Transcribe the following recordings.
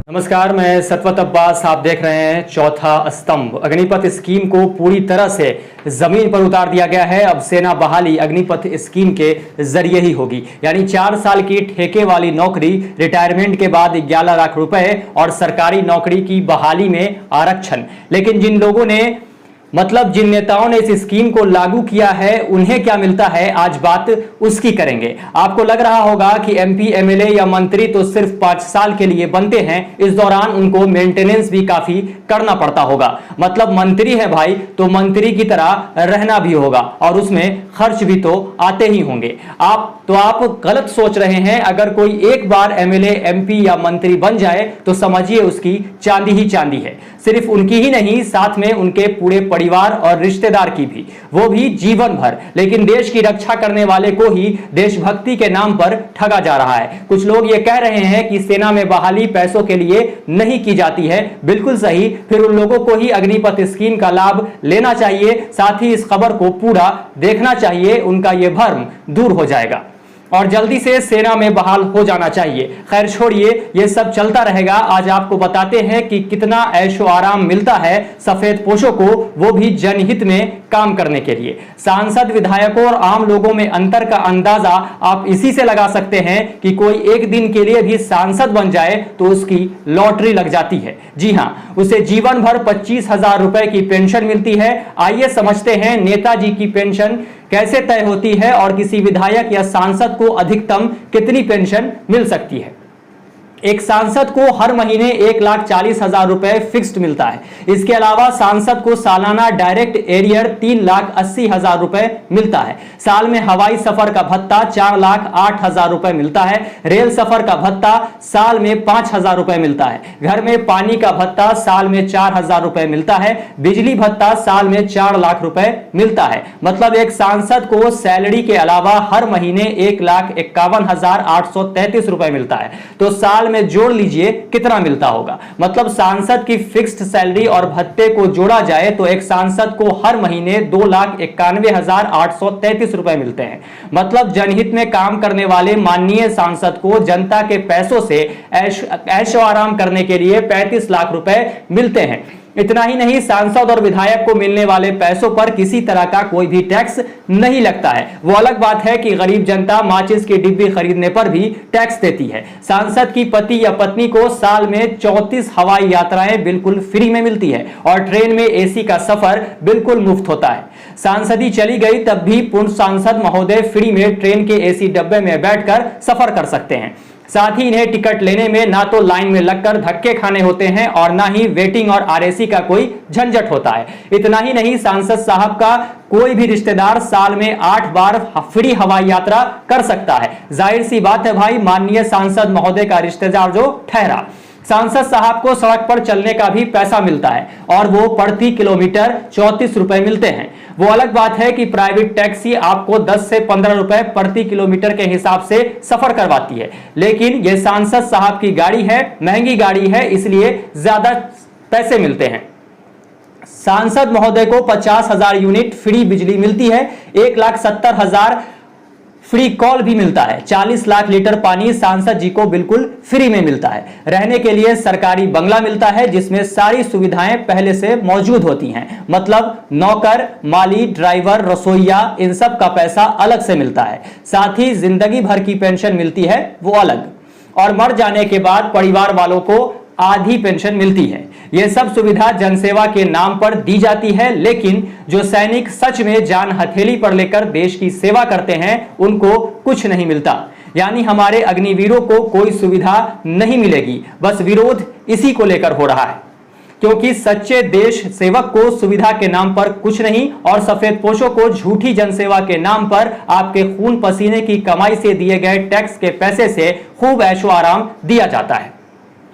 नमस्कार, मैं सतवत अब्बास। आप देख रहे हैं चौथा स्तंभ। अग्निपथ स्कीम को पूरी तरह से जमीन पर उतार दिया गया है। अब सेना बहाली अग्निपथ स्कीम के जरिए ही होगी, यानी 4 साल की ठेके वाली नौकरी, रिटायरमेंट के बाद 11 लाख रुपए और सरकारी नौकरी की बहाली में आरक्षण। लेकिन जिन लोगों ने जिन नेताओं ने इस स्कीम को लागू किया है उन्हें क्या मिलता है, आज बात उसकी करेंगे। आपको लग रहा होगा कि एमपी, एमएलए या मंत्री तो सिर्फ 5 साल के लिए बनते हैं, इस दौरान उनको मेंटेनेंस भी काफी करना पड़ता होगा। मंत्री है भाई, तो मंत्री की तरह रहना भी होगा और उसमें खर्च भी तो आते ही होंगे। आप गलत सोच रहे हैं। अगर कोई एक बार एमएलए, एमपी या मंत्री बन जाए तो समझिए उसकी चांदी ही चांदी है। सिर्फ उनकी ही नहीं, साथ में उनके पूरे परिवार और रिश्तेदार की भी, वो भी जीवन भर। लेकिन देश की रक्षा करने वाले को ही देशभक्ति के नाम पर ठगा जा रहा है। कुछ लोग ये कह रहे हैं कि सेना में बहाली पैसों के लिए नहीं की जाती है। बिल्कुल सही, फिर उन लोगों को ही अग्निपथ स्कीम का लाभ लेना चाहिए। साथ ही इस खबर को पूरा देखना चाहिए, उनका यह भ्रम दूर हो जाएगा और जल्दी से सेना में बहाल हो जाना चाहिए। खैर छोड़िए, ये सब चलता रहेगा। आज आपको बताते हैं कि कितना ऐशो आराम मिलता है सफेद पोशों को, वो भी जनहित में काम करने के लिए। सांसद, विधायकों और आम लोगों में अंतर का अंदाजा आप इसी से लगा सकते हैं कि कोई एक दिन के लिए भी सांसद बन जाए तो उसकी लॉटरी लग जाती है। जी हां, उसे जीवन भर 25,000 रुपए की पेंशन मिलती है। आइए समझते हैं नेताजी की पेंशन कैसे तय होती है और किसी विधायक या सांसद को अधिकतम कितनी पेंशन मिल सकती है। एक सांसद को हर महीने 1,40,000 रुपए फिक्स्ड मिलता है। इसके अलावा सांसद को सालाना डायरेक्ट एरियर 3,80,000 रुपए मिलता है। साल में हवाई सफर का भत्ता 4,08,000 रुपए मिलता है। रेल सफर का भत्ता साल में 5,000 रुपए मिलता है। घर में पानी का भत्ता साल में 4,000 रुपए मिलता है। बिजली भत्ता साल में 4 लाख रुपए मिलता है। एक सांसद को सैलरी के अलावा हर महीने 1,51,833 रुपए मिलता है। तो साल में जोड़ लीजिए कितना मिलता होगा। सांसद की फिक्स्ड सैलरी और भत्ते को जोड़ा जाए तो एक सांसद को हर महीने 2,91,833 रुपए मिलते हैं। जनहित में काम करने वाले माननीय सांसद को जनता के पैसों से ऐशो आराम करने के लिए 35 लाख रुपए मिलते हैं। इतना ही नहीं, सांसद और विधायक को मिलने वाले पैसों पर किसी तरह का कोई भी टैक्स नहीं लगता है। वो अलग बात है कि गरीब जनता माचिस की डिब्बी खरीदने पर भी टैक्स देती है। सांसद की पति या पत्नी को साल में 34 हवाई यात्राएं बिल्कुल फ्री में मिलती है और ट्रेन में एसी का सफर बिल्कुल मुफ्त होता है। सांसदी चली गई तब भी पूर्ण सांसद महोदय फ्री में ट्रेन के एसी डब्बे में बैठकर सफर कर सकते हैं। साथ ही इन्हें टिकट लेने में ना तो लाइन में लगकर धक्के खाने होते हैं और ना ही वेटिंग और आरएसी का कोई झंझट होता है। इतना ही नहीं, सांसद साहब का कोई भी रिश्तेदार साल में 8 बार फ्री हवाई यात्रा कर सकता है। जाहिर सी बात है भाई, माननीय सांसद महोदय का रिश्तेदार जो ठहरा, सांसद साहब को सड़क पर चलने का भी पैसा मिलता है और वो प्रति किलोमीटर 34 रुपए मिलते हैं। वो अलग बात है कि प्राइवेट टैक्सी आपको 10 से 15 रुपए प्रति किलोमीटर के हिसाब से सफर करवाती है। लेकिन ये सांसद साहब की गाड़ी है, महंगी गाड़ी है, इसलिए ज्यादा पैसे मिलते हैं। सांसद महोदय को 50,000 यूनिट फ्री बिजली मिलती है। 1,70,000 फ्री कॉल भी मिलता है। 40 लाख लीटर पानी सांसद जी को बिल्कुल फ्री में मिलता है। रहने के लिए सरकारी बंगला मिलता है जिसमें सारी सुविधाएं पहले से मौजूद होती हैं। नौकर, माली, ड्राइवर, रसोइया, इन सब का पैसा अलग से मिलता है। साथ ही जिंदगी भर की पेंशन मिलती है, वो अलग। और मर जाने के बाद परिवार वालों को आधी पेंशन मिलती है। यह सब सुविधा जनसेवा के नाम पर दी जाती है, लेकिन जो सैनिक सच में जान हथेली पर लेकर देश की सेवा करते हैं उनको कुछ नहीं मिलता। यानी हमारे अग्निवीरों को कोई सुविधा नहीं मिलेगी। बस विरोध इसी को लेकर हो रहा है, क्योंकि सच्चे देश सेवक को सुविधा के नाम पर कुछ नहीं और सफेद पोशों को झूठी जनसेवा के नाम पर आपके खून पसीने की कमाई से दिए गए टैक्स के पैसे से खूब ऐशो आराम दिया जाता है।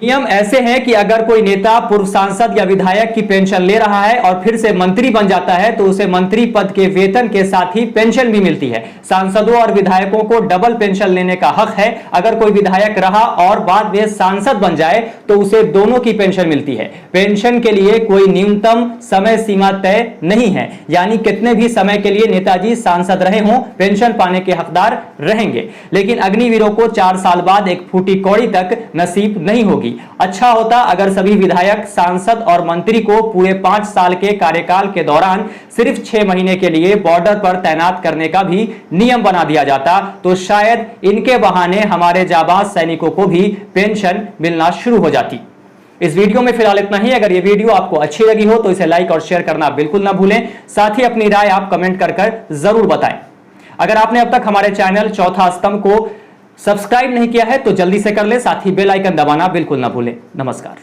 नियम ऐसे हैं कि अगर कोई नेता पूर्व सांसद या विधायक की पेंशन ले रहा है और फिर से मंत्री बन जाता है तो उसे मंत्री पद के वेतन के साथ ही पेंशन भी मिलती है। सांसदों और विधायकों को डबल पेंशन लेने का हक है। अगर कोई विधायक रहा और बाद में सांसद बन जाए तो उसे दोनों की पेंशन मिलती है। पेंशन के लिए कोई न्यूनतम समय सीमा तय नहीं है, यानी कितने भी समय के लिए नेताजी सांसद रहे हों पेंशन पाने के हकदार रहेंगे। लेकिन अग्निवीरों को 4 साल बाद एक फूटी कौड़ी तक नसीब नहीं होगी। थी। अच्छा होता अगर सभी विधायक, सांसद और मंत्री को पूरे 5 साल के कार्यकाल के दौरान सिर्फ 6 महीने के लिए बॉर्डर पर तैनात करने का भी नियम बना दिया जाता, तो शायद इनके बहाने हमारे जाबाज सैनिकों को भी पेंशन मिलना शुरू हो जाती। इस वीडियो में फिलहाल इतना ही। अगर ये वीडियो आपको अच्छी लगी हो तो इसे लाइक और शेयर करना बिल्कुल ना भूलें। साथ ही अपनी राय आप कमेंट कर जरूर बताएं। अगर आपने अब तक हमारे चैनल चौथा स्तंभ को सब्सक्राइब नहीं किया है तो जल्दी से कर ले। साथ ही बेल आइकन दबाना बिल्कुल ना भूलें। नमस्कार।